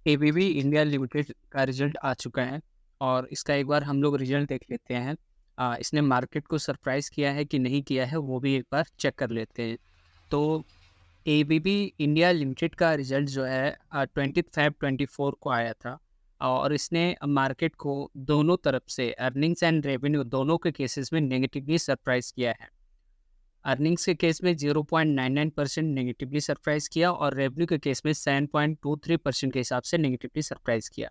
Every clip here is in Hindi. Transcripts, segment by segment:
एबीबी इंडिया लिमिटेड का रिजल्ट आ चुका है और इसका एक बार हम लोग रिजल्ट देख लेते हैं। इसने मार्केट को सरप्राइज़ किया है कि नहीं किया है, वो भी एक बार चेक कर लेते हैं। तो एबीबी इंडिया लिमिटेड का रिजल्ट जो है 20 फ़ेब 24 को आया था और इसने मार्केट को दोनों तरफ से अर्निंग्स एंड रेवेन्यू दोनों के केसेस में नेगेटिवली सरप्राइज़ किया है। अर्निंग्स के केस में 0.99% नेगेटिवली सरप्राइज़ किया और रेवेन्यू के केस में 7.23% के हिसाब से नेगेटिवली सरप्राइज़ किया।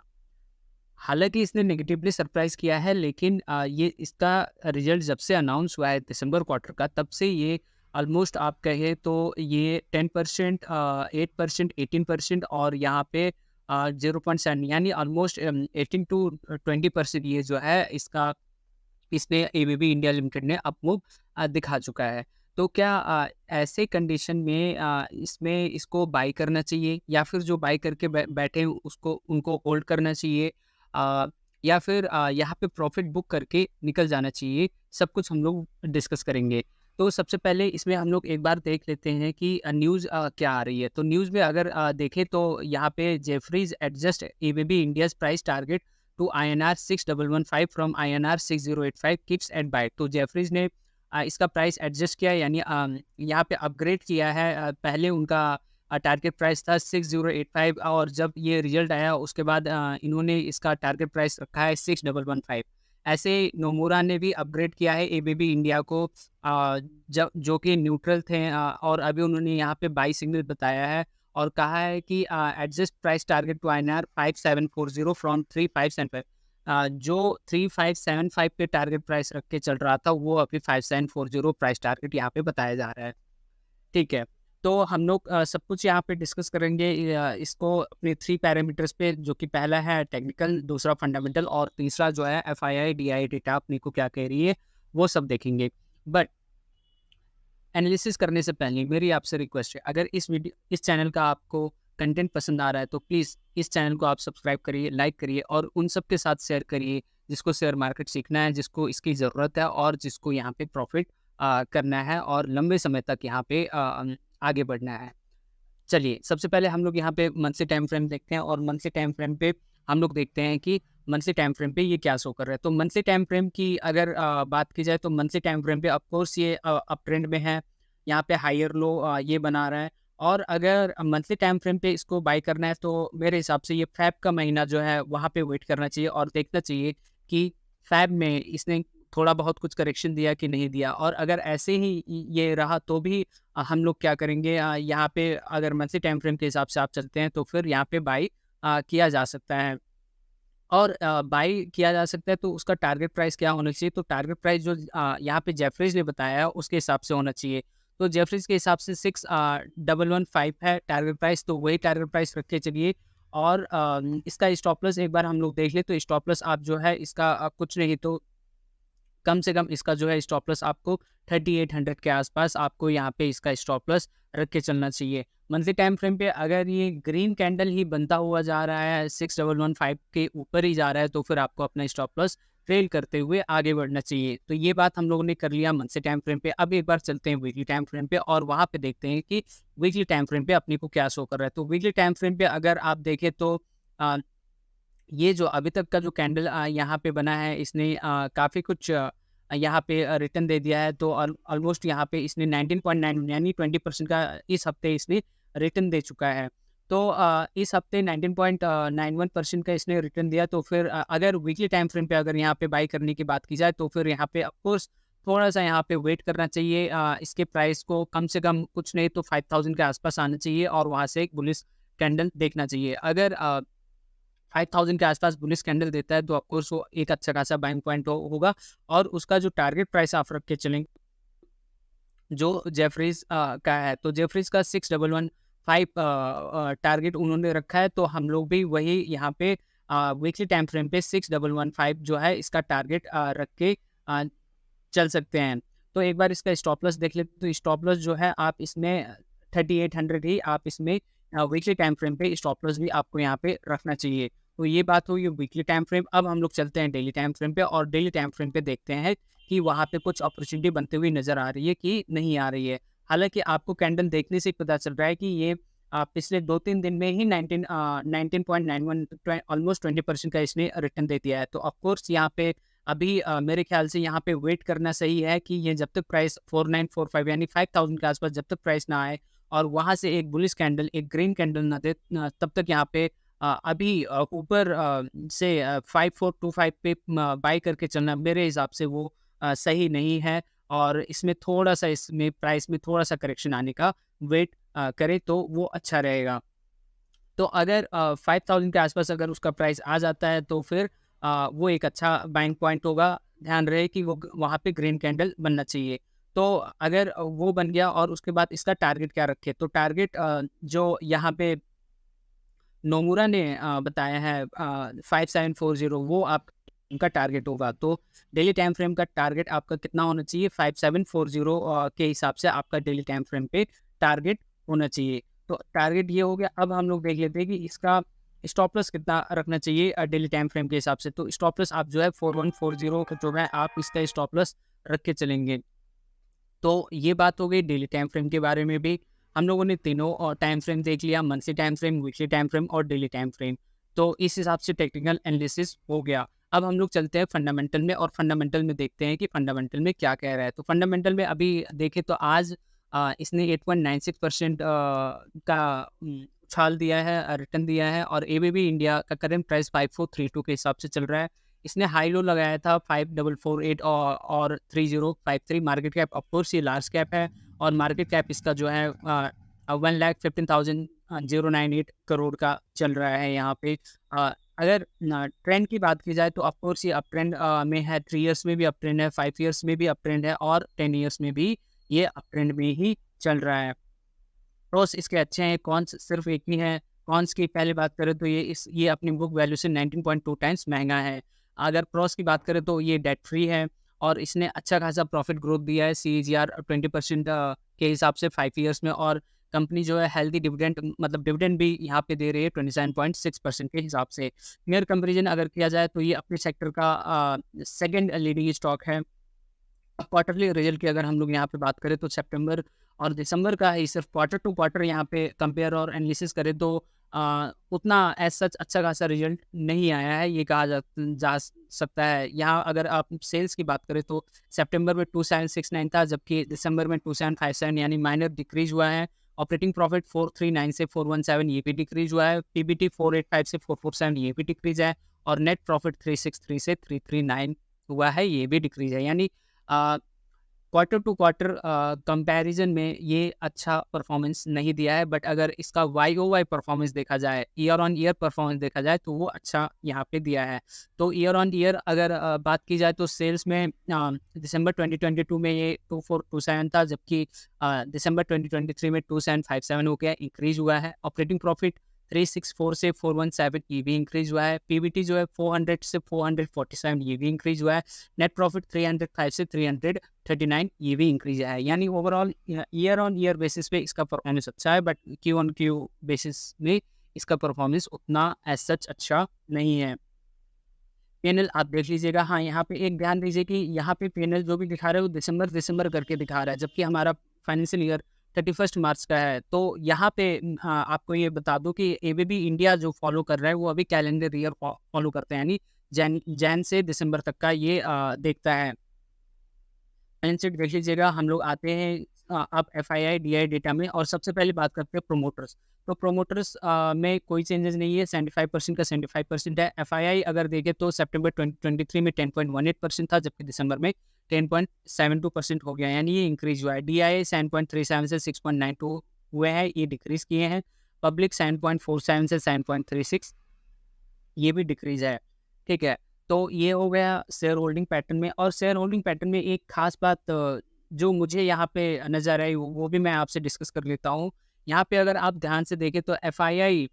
हालाँकि इसने नेगेटिवली सरप्राइज़ किया है, लेकिन ये इसका रिज़ल्ट जब से अनाउंस हुआ है दिसंबर क्वार्टर का, तब से ये ऑलमोस्ट आप कहें तो ये 10%, 8%, 18% और यहाँ पे 0.7 यानी ऑलमोस्ट 18 टू 20% ये जो है इसने एबीबी इंडिया लिमिटेड ने अप मूव दिखा चुका है। तो क्या ऐसे कंडीशन में इसमें इसको बाय करना चाहिए या फिर जो बाय करके बैठे हैं उसको उनको होल्ड करना चाहिए, अ, या फिर यहाँ पे प्रॉफिट बुक करके निकल जाना चाहिए? सब कुछ हम लोग डिस्कस करेंगे। तो सबसे पहले इसमें हम लोग एक बार देख लेते हैं कि न्यूज़ क्या आ रही है। तो न्यूज़ में अगर देखें तो यहाँ पे Jefferies adjust ABB India's price target to INR 6115 from INR 6085 keeps at buy. तो जेफरीज ने इसका प्राइस एडजस्ट किया, यानी यहाँ पे अपग्रेड किया है। पहले उनका टारगेट प्राइस था 6085 और जब ये रिजल्ट आया उसके बाद इन्होंने इसका टारगेट प्राइस रखा है 6115। ऐसे नोमूरा ने भी अपग्रेड किया है एबीबी इंडिया को, जब जो कि न्यूट्रल थे, और अभी उन्होंने यहाँ पे बाई सिग्नल बताया है और कहा है कि adjust price target to INR 5740 from 3575। जो 3575 पे टारगेट प्राइस रख के चल रहा था, वो अभी 5740 प्राइस टारगेट यहाँ पे बताया जा रहा है। ठीक है, तो हम लोग सब कुछ यहाँ पे डिस्कस करेंगे इसको अपने 3 पैरामीटर्स पे, जो कि पहला है टेक्निकल, दूसरा फंडामेंटल और तीसरा जो है एफआईआई डीआई डेटा अपने को क्या कह रही है, वो सब देखेंगे। बट एनालिसिस करने से पहले मेरी आपसे रिक्वेस्ट है, अगर इस चैनल का आपको कंटेंट पसंद आ रहा है तो प्लीज़ इस चैनल को आप सब्सक्राइब करिए, लाइक करिए और उन सब के साथ शेयर करिए जिसको शेयर मार्केट सीखना है, जिसको इसकी ज़रूरत है और जिसको यहाँ पे प्रॉफिट करना है और लंबे समय तक यहाँ पे आगे बढ़ना है। चलिए, सबसे पहले हम लोग यहाँ पे मंथली टाइम फ्रेम देखते हैं और मंथली टाइम फ्रेम पे हम लोग देखते हैं कि मंथली टाइम फ्रेम पे ये क्या शो कर रहा है। तो मंथली टाइम फ्रेम की अगर बात की जाए तो मंथली टाइम फ्रेम पे ऑफ कोर्स ये अप ट्रेंड में है। यहाँ पे हायर लो ये बना रहा है और अगर मंथली टाइम फ्रेम पे इसको बाय करना है तो मेरे हिसाब से ये फ़ेब का महीना जो है वहाँ पे वेट करना चाहिए और देखना चाहिए कि फ़ेब में इसने थोड़ा बहुत कुछ करेक्शन दिया कि नहीं दिया, और अगर ऐसे ही ये रहा तो भी हम लोग क्या करेंगे, यहाँ पे अगर मंथली टाइम फ्रेम के हिसाब से आप चलते हैं तो फिर यहाँ पे बाई किया जा सकता है। और बाई किया जा सकता है तो उसका टारगेट प्राइस क्या होना चाहिए? तो टारगेट प्राइस जो यहाँ पे जेफरीज ने बताया है उसके हिसाब से होना चाहिए। तो जेफरीज के हिसाब से 6115 है टारगेट प्राइस, तो वही टारगेट प्राइस रख के चलिए। और इसका स्टॉप लॉस एक बार हम लोग देख ले तो स्टॉप लॉस आप जो है इसका कुछ नहीं तो कम से कम इसका जो है स्टॉप लॉस आपको 3800 के आसपास आपको यहाँ पे इसका स्टॉप लॉस रख के चलना चाहिए। मंथली टाइम फ्रेम पे अगर ये ग्रीन कैंडल ही बनता हुआ जा रहा है, 6115 के ऊपर ही जा रहा है, तो फिर आपको अपना स्टॉप लॉस ट्रेल करते हुए आगे बढ़ना चाहिए। तो ये बात हम लोगों ने कर लिया मंथली टाइम फ्रेम पे। अब एक बार चलते हैं वीकली टाइम फ्रेम पे और वहाँ पे देखते हैं कि वीकली टाइम फ्रेम पे अपने को क्या शो कर रहा है। तो वीकली टाइम फ्रेम पे अगर आप देखें तो अ, ये जो अभी तक का जो कैंडल यहाँ पे बना है, इसने काफ़ी कुछ यहाँ पे रिटर्न दे दिया है। तो ऑलमोस्ट यहाँ पे इसने 19.9 यानी 20% का इस हफ्ते इसने रिटर्न दे चुका है। तो इस हफ्ते 19.91% का इसने रिटर्न दिया। तो फिर अगर वीकली टाइम फ्रेम पे अगर यहाँ पे बाई करने की बात की जाए तो फिर यहाँ पे ऑफकोर्स थोड़ा-सा यहाँ पे वेट करना चाहिए। इसके प्राइस को कम से कम कुछ नहीं तो 5000 के आसपास आना चाहिए और वहाँ से एक बुलिश कैंडल देखना चाहिए। अगर 5000 के आसपास बुलिश कैंडल देता है तो ऑफकोर्स वो एक अच्छा खासा बाइंग पॉइंट होगा और उसका जो टारगेट प्राइस आप रख के चलेंगे जो जेफरीज का है, तो जेफरीज का 6115 टारगेट उन्होंने रखा है। तो हम लोग भी वही यहाँ पे वीकली टाइम फ्रेम पे 6115 जो है इसका टारगेट रख के अ, चल सकते हैं। तो एक बार इसका स्टॉप लॉस देख लेते हैं। तो स्टॉप लॉस जो है आप इसमें 3800 ही आप इसमें वीकली टाइम फ्रेम पे स्टॉप लॉस भी आपको यहाँ पे रखना चाहिए। तो ये बात हुई वीकली टाइम फ्रेम। अब हम लोग चलते हैं डेली टाइम फ्रेम पे और डेली टाइम फ्रेम पे देखते हैं कि वहाँ पे कुछ अपॉर्चुनिटी बनती हुई नज़र आ रही है कि नहीं आ रही है। हालाँकि आपको कैंडल देखने से ही पता चल रहा है कि ये पिछले 2-3 दिन में ही 19.91 ऑलमोस्ट 20% का इसने रिटर्न दे दिया है। तो ऑफ कोर्स यहाँ पे अभी मेरे ख्याल से यहाँ पे वेट करना सही है कि ये जब तक प्राइस 4945 यानी 5000 के आसपास जब तक प्राइस ना आए और वहाँ से एक बुलिश कैंडल, एक ग्रीन कैंडल ना दे, तब तक यहाँ पे अभी ऊपर से 5425 पे बाय करके चलना मेरे हिसाब से वो सही नहीं है। और इसमें थोड़ा-सा, इसमें प्राइस में थोड़ा-सा करेक्शन आने का वेट करें तो वो अच्छा रहेगा। तो अगर 5000 के आसपास अगर उसका प्राइस आ जाता है तो फिर वो एक अच्छा बाइंग पॉइंट होगा। ध्यान रहे कि वो वहाँ पे ग्रीन कैंडल बनना चाहिए। तो अगर वो बन गया और उसके बाद इसका टारगेट क्या रखें? तो टारगेट जो यहाँ पे नोमुरा ने बताया है 5740, वो आप उनका टारगेट होगा। तो डेली टाइम फ्रेम का टारगेट आपका कितना होना चाहिए? 5740 के हिसाब से आपका डेली टाइम फ्रेम पे टारगेट होना चाहिए। तो टारगेट ये हो गया। अब हम लोग देख लेते हैं कि इसका स्टॉप लॉस कितना रखना चाहिए डेली टाइम फ्रेम के हिसाब से। तो स्टॉप लॉस आप जो है 4140 जो है आप इसका स्टॉप लॉस रख के चलेंगे। तो ये बात हो गई डेली टाइम फ्रेम के बारे में भी। हम लोगों ने तीनों टाइम फ्रेम देख लिया, monthly time frame, weekly time frame और डेली टाइम फ्रेम। तो इस हिसाब से टेक्निकल एनालिसिस हो गया। अब हम लोग चलते हैं फंडामेंटल में और फंडामेंटल में देखते हैं कि फंडामेंटल में क्या कह रहा है। तो फंडामेंटल में अभी देखें तो आज इसने 8.96% का उछाल दिया है, रिटर्न दिया है और एबीबी इंडिया का करंट प्राइस 5432 के हिसाब से चल रहा है। इसने हाई लो लगाया था 5448 और 3053। मार्केट कैप ऑफ कोर्स ये लार्ज कैप है और मार्केट कैप इसका जो है 1,15,098 करोड़ का चल रहा है यहाँ पे। अगर ट्रेंड की बात की जाए तो ऑफ कोर्स ये अप ट्रेंड में है। 3 इयर्स में भी अप ट्रेंड है, 5 इयर्स में भी अप ट्रेंड है और 10 इयर्स में भी ये अप ट्रेंड में ही चल रहा है। प्रोस इसके अच्छे हैं, कॉन्स सिर्फ एक ही है। कॉन्स की पहले बात करें तो ये अपनी बुक वैल्यू से 19.2 टाइम्स महंगा है। अगर प्रोस की बात करें तो ये डेट फ्री है और इसने अच्छा खासा प्रॉफिट ग्रोथ दिया है, सीएजीआर 20% के हिसाब से 5 इयर्स में। और कंपनी जो है हेल्दी डिविडेंड, मतलब डिविडेंड भी यहाँ पे दे रही है 27.6% के हिसाब से। नियर कंपेरिजन अगर किया जाए तो ये अपने सेक्टर का सेकेंड लीडिंग स्टॉक है। क्वार्टरली रिजल्ट की अगर हम लोग यहाँ पे बात करें तो सितंबर और दिसंबर का ही सिर्फ क्वार्टर टू क्वार्टर यहाँ पे कंपेयर और एनालिसिस करें तो उतना एज सच अच्छा खासा रिजल्ट नहीं आया है, ये कहा जा सकता है। यहाँ अगर आप सेल्स की बात करें तो सितंबर में 2769 था, जबकि दिसंबर में 2757 यानी माइनर डिक्रीज हुआ है। ऑपरेटिंग प्रॉफिट 439 से 417 ये भी डिक्रीज हुआ है। पीबीटी 485 से 447 ये भी डिक्रीज है और नेट प्रॉफिट 363 से 339 हुआ है, ये भी डिक्रीज है। यानी क्वार्टर टू क्वार्टर कंपैरिजन में ये अच्छा परफॉर्मेंस नहीं दिया है। बट अगर इसका YOY परफॉर्मेंस देखा जाए, ईयर ऑन ईयर परफॉर्मेंस देखा जाए तो वो अच्छा यहाँ पे दिया है। तो ईयर ऑन ईयर अगर बात की जाए तो सेल्स में दिसंबर 2022 में ये 2427 था, जबकि दिसंबर 2023 में 2757 हो गया, इंक्रीज हुआ है। ऑपरेटिंग प्रॉफिट 364 से 417 ये भी इंक्रीज हुआ है। पीबीटी जो है 400 से 447 ये भी इंक्रीज हुआ है। नेट प्रॉफिट 305 से 339 ये भी इंक्रीज है। यानी overall year on year basis पे इसका परफॉर्मेंस अच्छा है, but Q on Q basis में इसका परफॉर्मेंस उतना एज सच अच्छा नहीं है। पीएनएल आप देख लीजिएगा। हाँ, यहाँ पे एक ध्यान दीजिए कि यहाँ पे पीएनएल जो भी दिखा रहा है वो दिसंबर करके दिखा रहा है, जबकि हमारा फाइनेंशियल ईयर 31 मार्च का है। तो यहाँ पे आपको ये बता दूं कि एबीबी इंडिया जो फॉलो कर रहा है वो अभी कैलेंडर ईयर फॉलो करते हैं, यानी जैन से दिसंबर तक का ये देखता है। बैलेंस शीट देख लीजिएगा। हम लोग आते हैं अब एफआईआई डीआई डेटा में और सबसे पहले बात करते हैं प्रोमोटर्स। तो प्रोमोटर्स में कोई चेंजेस नहीं है, 75% का 75% है। एफआईआई अगर देखें तो सितंबर 2023 में 10.18% था, जबकि दिसंबर में 10.72% हो गया, यानी ये इंक्रीज हुआ है। डीआई 7.37 से 6.92 हुए हैं, ये डिक्रीज किए हैं। पब्लिक 7.47 से 7.36 ये भी डिक्रीज है। ठीक है, तो ये हो गया शेयर होल्डिंग पैटर्न में। और शेयर होल्डिंग पैटर्न में एक खास बात जो मुझे यहाँ पे नज़र आई वो भी मैं आपसे डिस्कस कर लेता हूँ। यहाँ पे अगर आप ध्यान से देखें तो एफआईआई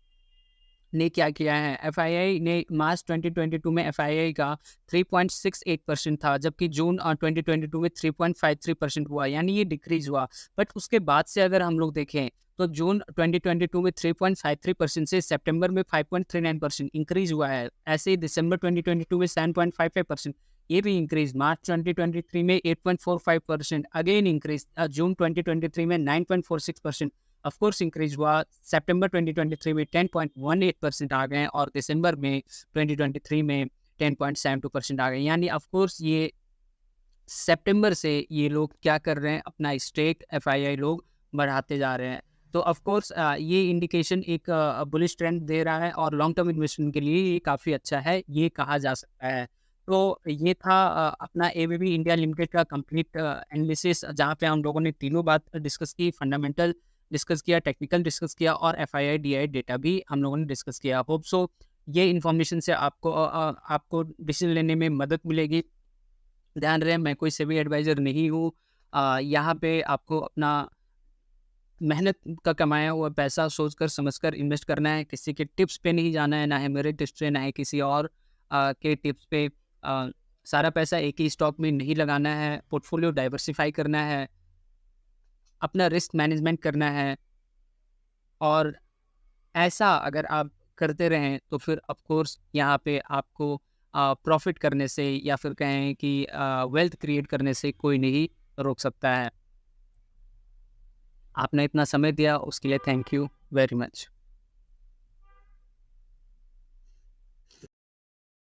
ने क्या किया है। एफआईआई ने मार्च 2022 में एफआईआई का 3.68% था, जबकि जून 2022 में 3.53% हुआ, यानी ये डिक्रीज हुआ। बट उसके बाद से अगर हम लोग देखें तो जून 2022 में 3.53% से सितंबर में 5.39% इंक्रीज हुआ है। ऐसे ही दिसंबर 2022 में 7.55% ये भी इंक्रीज। मार्च 2023 में 8.45% अगेन इंक्रीज। जून 2023 में 9.46% ऑफ कोर्स इंक्रीज हुआ। सितंबर 2023 में 10.18% आ गए हैं और दिसंबर में 2023 में 10.72% आ गए। यानी ऑफ कोर्स ये सितंबर से ये लोग क्या कर रहे हैं, अपना स्टेक एफआईआई लोग बढ़ाते जा रहे हैं। तो ऑफ कोर्स ये इंडिकेशन एक बुलिश ट्रेंड दे रहा है और लॉन्ग टर्म इन्वेस्टमेंट के लिए ये काफ़ी अच्छा है, ये कहा जा सकता है। तो ये था अपना एबीबी इंडिया लिमिटेड का कंप्लीट एनालिसिस, जहाँ पे हम लोगों ने तीनों बात डिस्कस की, फंडामेंटल डिस्कस किया, टेक्निकल डिस्कस किया और एफआईआई डीआई डेटा भी हम लोगों ने डिस्कस किया। होप सो ये इन्फॉर्मेशन से आपको डिसीजन लेने में मदद मिलेगी। ध्यान रहे, मैं कोई सेबी एडवाइज़र नहीं हूँ। यहाँ पे आपको अपना मेहनत का कमाया हुआ पैसा सोच-कर समझकर इन्वेस्ट करना है, किसी के टिप्स पे नहीं जाना है, ना है मेरे टिप्स पे, ना है किसी और के टिप्स पे। सारा पैसा एक ही स्टॉक में नहीं लगाना है, पोर्टफोलियो डाइवर्सिफ़ाई करना है, अपना रिस्क मैनेजमेंट करना है और ऐसा अगर आप करते रहें तो फिर ऑफ कोर्स यहाँ पे आपको प्रॉफ़िट करने से या फिर कहें कि वेल्थ क्रिएट करने से कोई नहीं रोक सकता है। आपने इतना समय दिया उसके लिए थैंक यू वेरी मच।